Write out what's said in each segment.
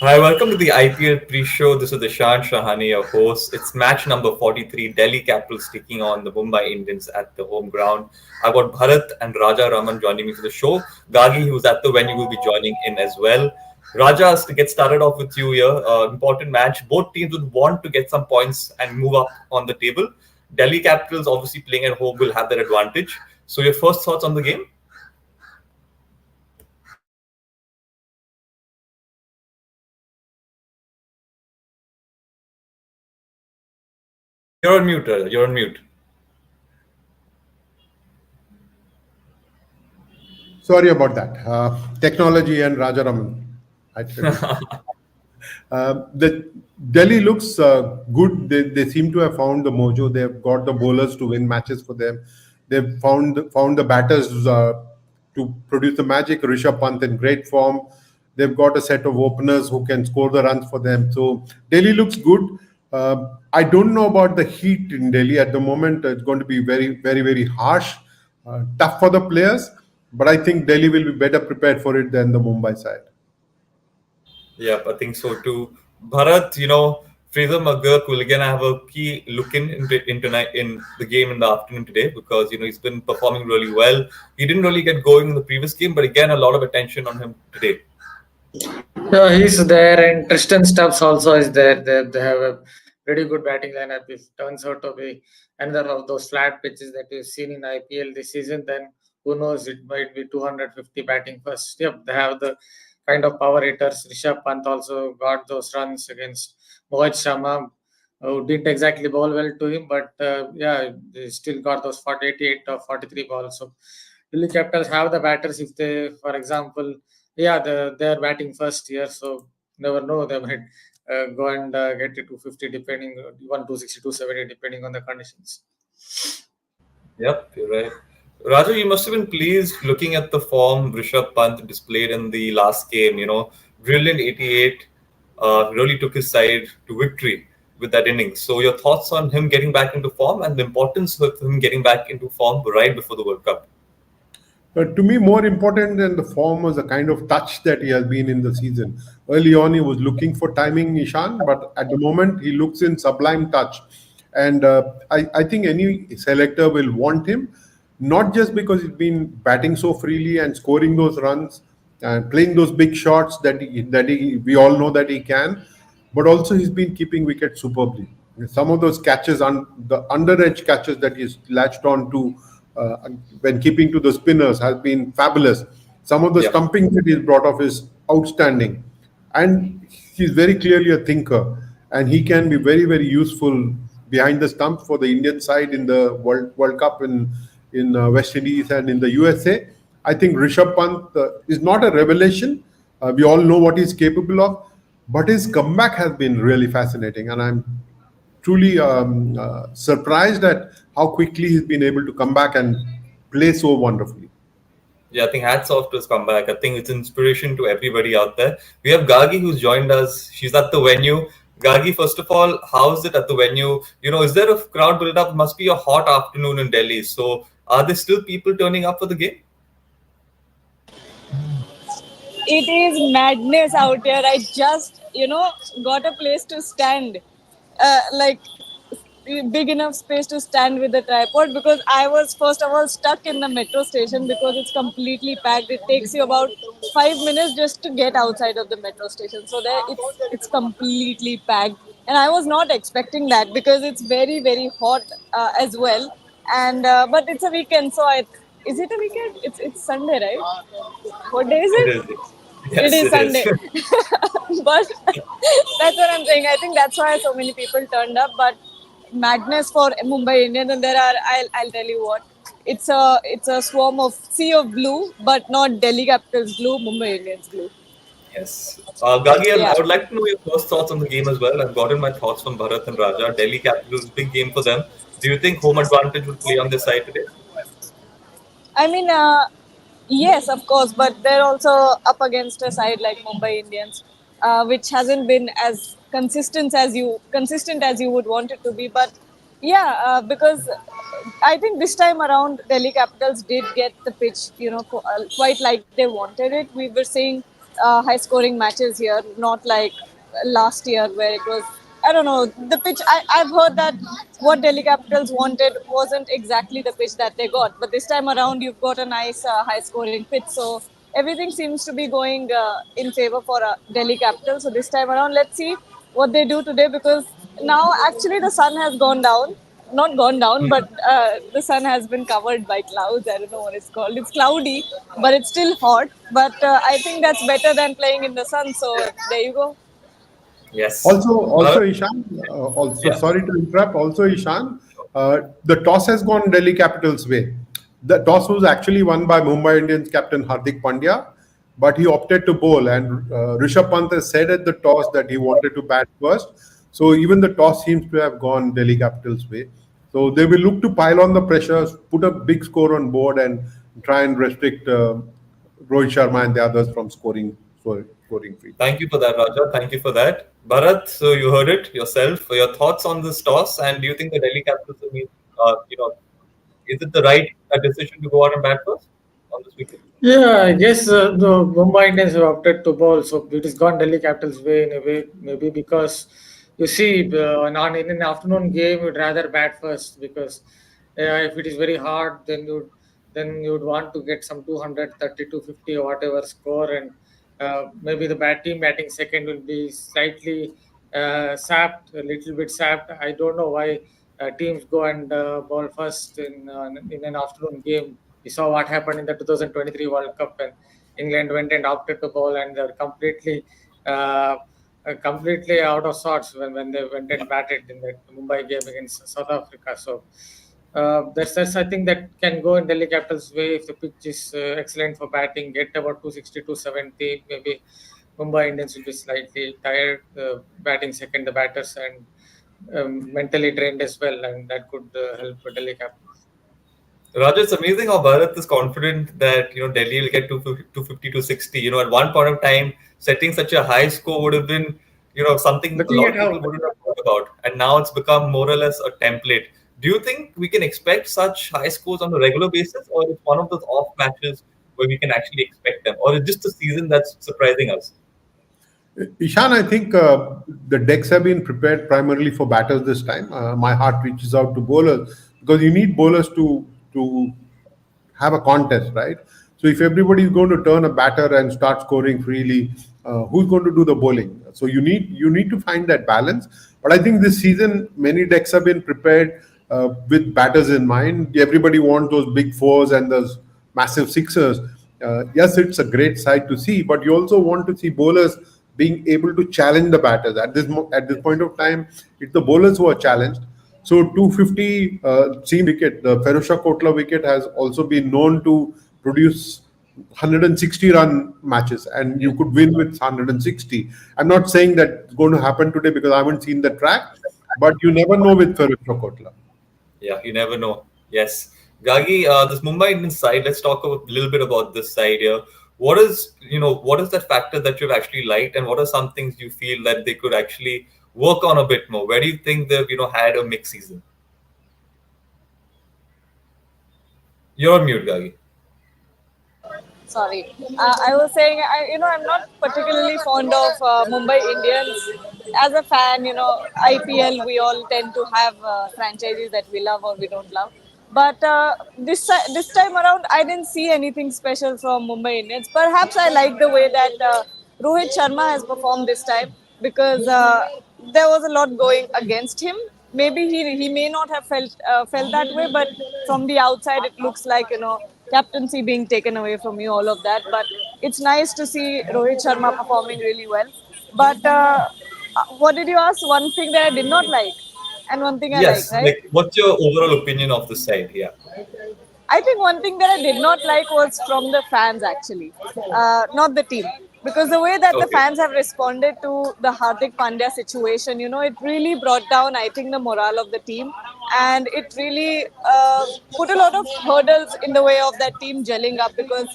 Hi, welcome to the IPL pre-show. This is Dishant Shahani, your host. It's match number 43, Delhi Capitals taking on the Mumbai Indians at the home ground. I've got Bharat and Raja Raman joining me for the show. Gagi, who's at the venue, will be joining in as well. Raja, to get started off with you here, important match. Both teams would want to get some points and move up on the table. Delhi Capitals, obviously playing at home, will have that advantage. So, your first thoughts on the game? You're on mute, Raja. You're on mute. Sorry about that. Technology and Rajaraman, I tell you. The Delhi looks good. They seem to have found the mojo. They've got the bowlers to win matches for them. They've found the batters to produce the magic. Rishabh Pant in great form. They've got a set of openers who can score the runs for them. So Delhi looks good. I don't know about the heat in Delhi at the moment. It's going to be very, very, very harsh, tough for the players. But I think Delhi will be better prepared for it than the Mumbai side. Yep, I think so too. Bharat, Fraser McGurk will again have a key look in tonight in the game in the afternoon today because he's been performing really well. He didn't really get going in the previous game, but again a lot of attention on him today. Yeah, he's there, and Tristan Stubbs also is there. They have a pretty good batting lineup. If it turns out to be another of those flat pitches that we've seen in IPL this season, then who knows? It might be 250 batting first. Yep, they have the kind of power hitters. Rishabh Pant also got those runs against Mohit Sharma, who didn't exactly bowl well to him, but yeah, they still got those 88 or 43 balls. So, Delhi Capitals have the batters if they, for example, yeah, they're batting first here, so never know, they might go and get to 250 depending, 260, 270 depending on the conditions. Yep, you're right. Raju, you must have been pleased looking at the form Rishabh Pant displayed in the last game. Brilliant 88, really took his side to victory with that inning. So, your thoughts on him getting back into form and the importance of him getting back into form right before the World Cup? But to me, more important than the form was the kind of touch that he has been in the season. Early on, he was looking for timing, Ishan, but at the moment, he looks in sublime touch. And I think any selector will want him, not just because he's been batting so freely and scoring those runs and playing those big shots we all know that he can, but also he's been keeping wicket superbly. Some of those catches, the under edge catches that he's latched on to when keeping to the spinners has been fabulous. Some of the Yep. stumping that he's brought off is outstanding. And he's very clearly a thinker. And he can be very, very useful behind the stumps for the Indian side in the World Cup in West Indies and in the USA. I think Rishabh Pant is not a revelation. We all know what he's capable of. But his comeback has been really fascinating. And I'm truly surprised at how quickly he's been able to come back and play so wonderfully. Yeah, I think hats off to his comeback. I think it's inspiration to everybody out there. We have Gagi who's joined us. She's at the venue. Gagi, first of all, how's it at the venue? Is there a crowd build up? It must be a hot afternoon in Delhi. So, are there still people turning up for the game? It is madness out here. I just, got a place to stand, like big enough space to stand with the tripod because I was first of all stuck in the metro station because it's completely packed. It takes you about 5 minutes just to get outside of the metro station. So there, it's completely packed, and I was not expecting that because it's very very hot as well. And but it's a weekend, so I. Is it a weekend? It's Sunday, right? What day is It it? is. It Yes, is it is. Sunday. But that's what I'm saying. I think that's why so many people turned up. But madness for Mumbai Indians, and there are. I'll tell you what. It's a swarm of sea of blue, but not Delhi Capitals blue, Mumbai Indians blue. Yes. Gagi, I Yeah. would like to know your first thoughts on the game as well. I've gotten my thoughts from Bharat and Raja. Delhi Capitals, big game for them. Do you think home advantage will play on their side today? I mean, yes, of course, but they're also up against a side like Mumbai Indians, which hasn't been as consistent as you would want it to be. But yeah, because I think this time around Delhi Capitals did get the pitch, quite like they wanted it. We were seeing high scoring matches here, not like last year where it was. I don't know the pitch. I've heard that what Delhi Capitals wanted wasn't exactly the pitch that they got, but this time around you've got a nice high scoring pitch. So everything seems to be going in favor for Delhi Capitals. So this time around, let's see what they do today because now actually the sun has gone down. Not gone down, but the sun has been covered by clouds. I don't know what it's called. It's cloudy, but it's still hot. But I think that's better than playing in the sun. So there you go. Yes. Also, Ishan. Yeah. Sorry to interrupt. Also, Ishan. The toss has gone Delhi Capitals' way. The toss was actually won by Mumbai Indians captain Hardik Pandya, but he opted to bowl. And Rishabh Pant has said at the toss that he wanted to bat first. So even the toss seems to have gone Delhi Capitals' way. So they will look to pile on the pressure, put a big score on board, and try and restrict Rohit Sharma and the others from scoring free. Thank you for that, Raja. Thank you for that. Bharat, so you heard it yourself. Your thoughts on this toss, and do you think the Delhi Capitals will be, is it the right decision to go out and bat first on this weekend? Yeah, I guess the Mumbai Indians have opted to bowl, so it has gone Delhi Capitals' way in a way, maybe because you see, in an afternoon game, you'd rather bat first because if it is very hard, then you'd want to get some 230, 250 or whatever score, and maybe the team batting second will be slightly sapped, a little bit sapped. I don't know why teams go and bowl first in an afternoon game. We saw what happened in the 2023 World Cup when England went and opted to bowl and they were completely out of sorts when they went and batted in the Mumbai game against South Africa. So that's I think that can go in Delhi Capitals' way if the pitch is excellent for batting, get about 260, 270. Maybe Mumbai Indians will be slightly tired batting second, the batters, and mentally drained as well, and that could help Delhi Capitals. Raja, it's amazing how Bharat is confident that Delhi will get 250, 260. At one point of time, setting such a high score would have been something a lot of people wouldn't have thought about, and now it's become more or less a template. Do you think we can expect such high scores on a regular basis, or it's one of those off matches where we can actually expect them, or it's just a season that's surprising us? Ishan, I think the decks have been prepared primarily for batters this time. My heart reaches out to bowlers because you need bowlers to have a contest, right? So if everybody is going to turn a batter and start scoring freely, who's going to do the bowling? So you need to find that balance. But I think this season many decks have been prepared with batters in mind. Everybody wants those big fours and those massive sixers. Yes, it's a great sight to see, but you also want to see bowlers being able to challenge the batters. At this point of time, it's the bowlers who are challenged. So 250 seam wicket, the Ferusha Kotla wicket has also been known to produce 160 run matches, and you could win with 160. I'm not saying that it's going to happen today because I haven't seen the track, but you never know with Ferusha Kotla. Yeah, you never know. Yes. Gagi, this Mumbai Indians side, let's talk a little bit about this side here. What is that factor that you've actually liked, and what are some things you feel that they could actually work on a bit more? Where do you think they've had a mixed season? You're on mute, Gagi. Sorry, I was saying I'm not particularly fond of Mumbai Indians. As a fan, IPL we all tend to have franchises that we love or we don't love. But this time around, I didn't see anything special from Mumbai Indians. Perhaps I like the way that Rohit Sharma has performed this time because there was a lot going against him. Maybe he may not have felt that way, but from the outside it looks like captaincy being taken away from you, all of that. But it's nice to see Rohit Sharma performing really well. But what did you ask? One thing that I did not like, and one thing I like, right? Like, what's your overall opinion of the side? Yeah. I think one thing that I did not like was from the fans actually, not the team. Because the way that the fans have responded to the Hardik Pandya situation, it really brought down, I think, the morale of the team. And it really put a lot of hurdles in the way of that team gelling up. Because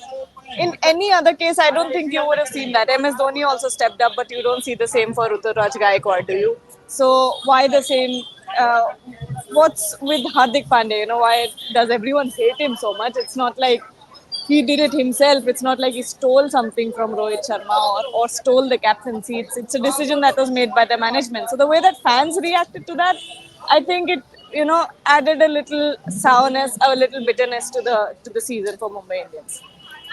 in any other case, I don't think you would have seen that. MS Dhoni also stepped up, but you don't see the same for Ruturaj Gaikwad, do you? So why the same? What's with Hardik Pandya? Why does everyone hate him so much? It's not like he did it himself. It's not like he stole something from Rohit Sharma or stole the captaincy. It's a decision that was made by the management. So the way that fans reacted to that, I think it added a little sourness, a little bitterness to the season for Mumbai Indians.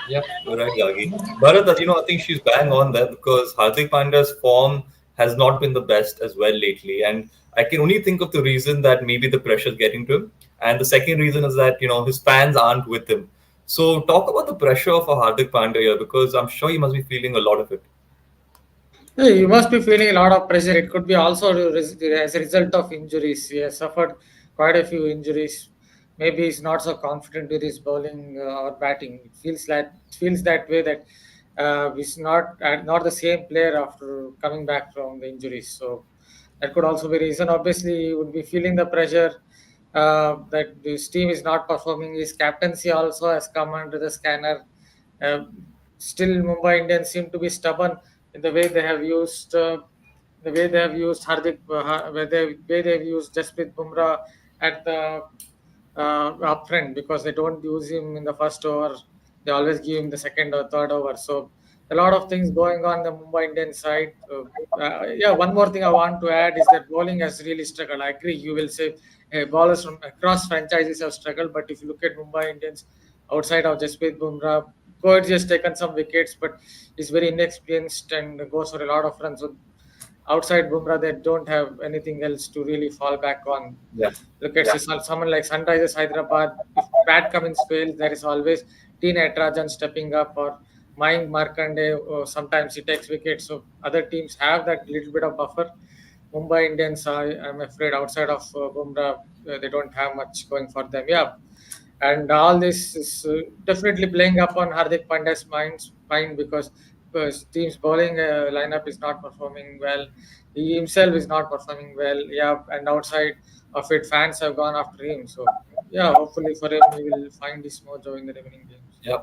Yeah, you're right, Yagi. Bharat, I think she's bang on there because Hardik Pandya's form has not been the best as well lately. And I can only think of the reason that maybe the pressure's getting to him. And the second reason is that, his fans aren't with him. So talk about the pressure for Hardik Pandya here because I'm sure he must be feeling a lot of it. Yeah, you must be feeling a lot of pressure. It could be also as a result of injuries. He has suffered quite a few injuries. Maybe he's not so confident with his bowling or batting. It feels that way that he's not the same player after coming back from the injuries. So that could also be a reason. Obviously, he would be feeling the pressure that his team is not performing. His captaincy also has come under the scanner. Uh, Still, Mumbai Indians seem to be stubborn in the way they have used Hardik, way they've used Jasprit Bumrah at the up front because they don't use him in the first over. They always give him the second or third over. So a lot of things going on the Mumbai Indian side. Yeah, one more thing I want to add is that bowling has really struggled. I agree. You will say bowlers from across franchises have struggled, but if you look at Mumbai Indians outside of Jasprit Bumrah, Coach has taken some wickets, but he's very inexperienced and goes for a lot of runs. So outside Bumrah, they don't have anything else to really fall back on. Yeah. Look at someone like Sunrisers Hyderabad. If Pat Cummins fails, there is always T. Natarajan stepping up or Mayank Markande. Or sometimes he takes wickets. So other teams have that little bit of buffer. Mumbai Indians, I'm afraid, outside of Bumrah, they don't have much going for them. Yeah. And all this is definitely playing up on Hardik Pandya's mind because team's bowling lineup is not performing well. He himself is not performing well. Yeah, and outside of it, fans have gone after him. So yeah, hopefully for him, he will find his mojo in the remaining games. Yeah.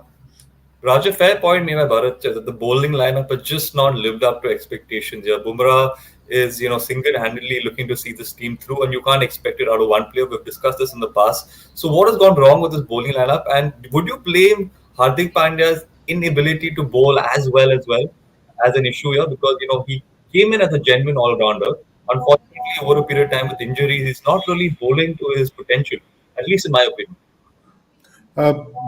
Raja, fair point made by Bharat that the bowling lineup has just not lived up to expectations. Yeah, Bumrah is single-handedly looking to see this team through, and you can't expect it out of one player. We've discussed this in the past. So, what has gone wrong with this bowling lineup? And would you blame Hardik Pandya's inability to bowl as well as an issue here? Because he came in as a genuine all-rounder. Unfortunately, over a period of time with injuries, he's not really bowling to his potential, at least in my opinion.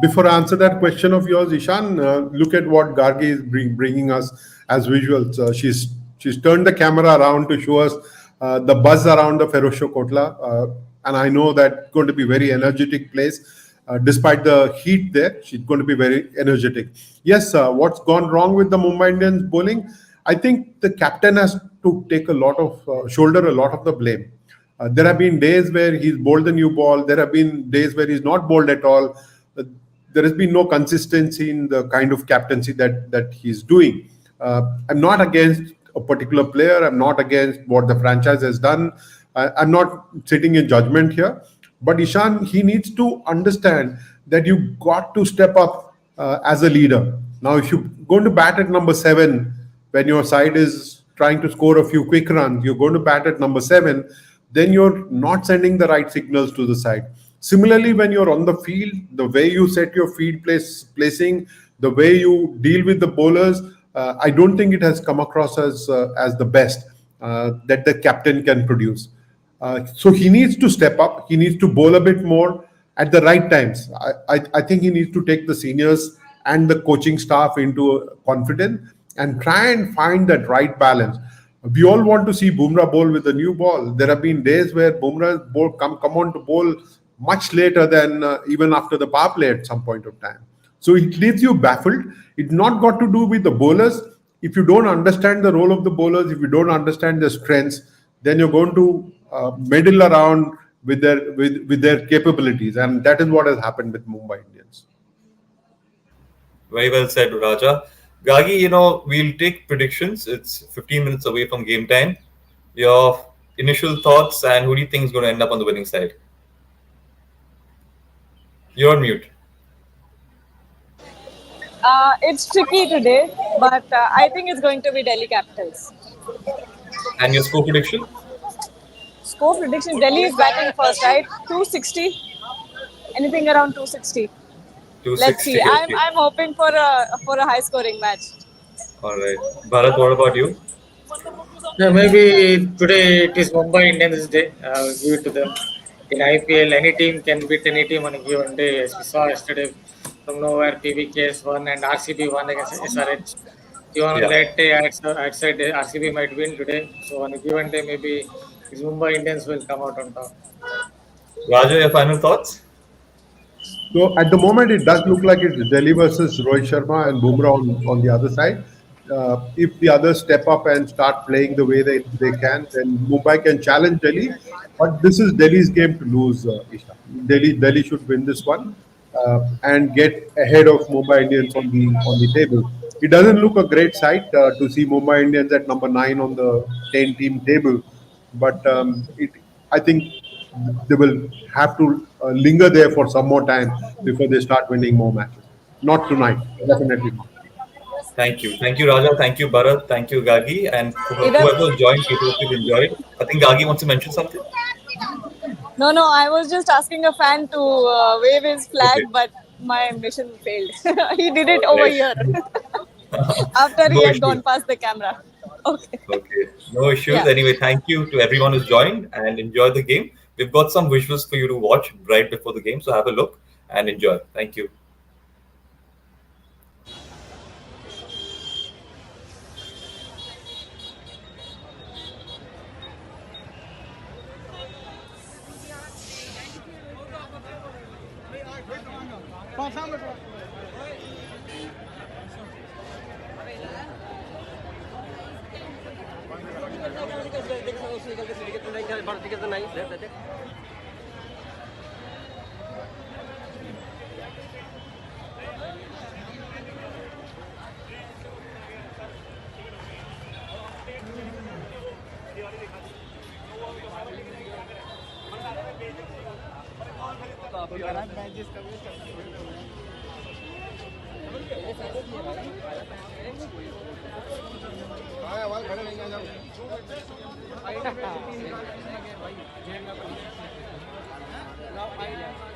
Before I answer that question of yours, Ishan, look at what Gargi is bringing us as visuals. She's turned the camera around to show us the buzz around the Feroccio Kotla. And I know that's going to be a very energetic place. Despite the heat there, she's going to be very energetic. Yes, what's gone wrong with the Mumbai Indians bowling? I think the captain has to take shoulder a lot of the blame. There have been days where he's bowled the new ball. There have been days where he's not bowled at all. There has been no consistency in the kind of captaincy that he's doing. I'm not against a particular player. I'm not against what the franchise has done. I'm not sitting in judgment here. But Ishan, he needs to understand that you've got to step up as a leader. Now, if you're going to bat at number 7, when your side is trying to score a few quick runs, you're going to bat at number 7, then you're not sending the right signals to the side. Similarly, when you're on the field, the way you set your field placing, the way you deal with the bowlers, I don't think it has come across as the best that the captain can produce. So he needs to step up. He needs to bowl a bit more at the right times. I think he needs to take the seniors and the coaching staff into confidence and try and find that right balance. We all want to see Bumrah bowl with a new ball. There have been days where Bumrah come on to bowl much later than even after the power play at some point of time. So it leaves you baffled. It's not got to do with the bowlers. If you don't understand the role of the bowlers, if you don't understand their strengths, then you're going to meddle around with their capabilities, and that is what has happened with Mumbai Indians. Very well said, Raja. Gagi, we'll take predictions. It's 15 minutes away from game time. Your initial thoughts and who do you think is going to end up on the winning side? You're on mute. It's tricky today, but I think it's going to be Delhi Capitals. And your score prediction? Score prediction, Delhi is batting first, right? 260. Anything around 260. Let's see. 260. Okay. I'm hoping for a high scoring match. All right. Bharat, what about you? Yeah, maybe today it is Mumbai Indians Day. I'll give it to them. In IPL, any team can beat any team on a given day, as we saw yesterday from nowhere. PBKS won and RCB won against SRH. Even on Yeah. that day, I'd said RCB might win today. So on a given day, maybe these Mumbai Indians will come out on top. Raja, your final thoughts? So at the moment, it does look like it's Delhi versus Rohit Sharma and Bumrah on the other side. If the others step up and start playing the way they can, then Mumbai can challenge Delhi. But this is Delhi's game to lose, Isha. Delhi should win this one and get ahead of Mumbai Indians on the table. It doesn't look a great sight to see Mumbai Indians at number 9 on the 10-team table, but I think they will have to linger there for some more time before they start winning more matches. Not tonight, definitely not. Thank you. Thank you, Raja. Thank you, Bharat. Thank you, Gagi. And Either whoever joined, we hope you've enjoyed. I think Gagi wants to mention something. no, I was just asking a fan to wave his flag, Okay. but my mission failed. He did it All over right. here after he No had issues. gone past the camera. Okay. Okay. No issues. Yeah. Anyway, thank you to everyone who's joined and enjoy the game. We've got some visuals for you to watch right before the game, so have a look and enjoy. Thank you. Now I